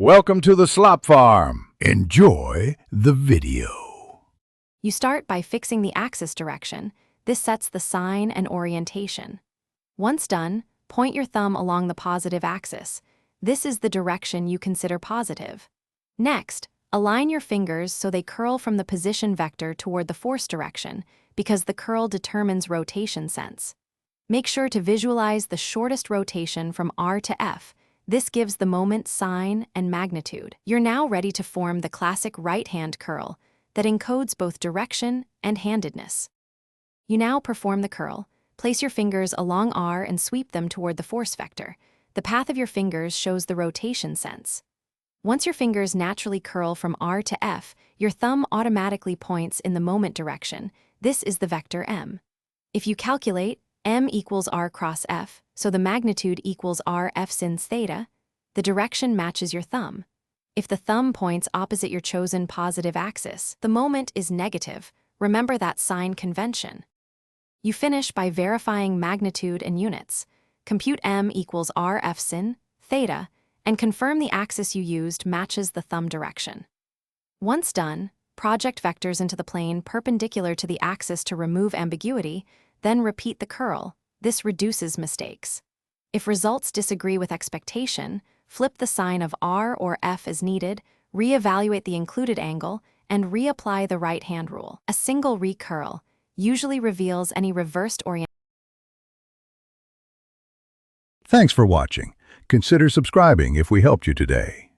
Welcome to the Slop Farm. Enjoy the video. You start by fixing the axis direction. This sets the sign and orientation. Once done, point your thumb along the positive axis. This is the direction you consider positive. Next, align your fingers so they curl from the position vector toward the force direction, because the curl determines rotation sense. Make sure to visualize the shortest rotation from R to F. This gives the moment sign and magnitude. You're now ready to form the classic right-hand curl that encodes both direction and handedness. You now perform the curl. Place your fingers along R and sweep them toward the force vector. The path of your fingers shows the rotation sense. Once your fingers naturally curl from R to F, your thumb automatically points in the moment direction. This is the vector M. If you calculate, M equals R cross F, so the magnitude equals R F sin theta, the direction matches your thumb. If the thumb points opposite your chosen positive axis, the moment is negative. Remember that sign convention. You finish by verifying magnitude and units. Compute M equals R F sin theta, and confirm the axis you used matches the thumb direction. Once done, project vectors into the plane perpendicular to the axis to remove ambiguity, then repeat the curl. This reduces mistakes. If results disagree with expectation, flip the sign of R or F as needed, reevaluate the included angle, and reapply the right-hand rule. A single recurl usually reveals any reversed orientation. Thanks for watching. Consider subscribing if we helped you today.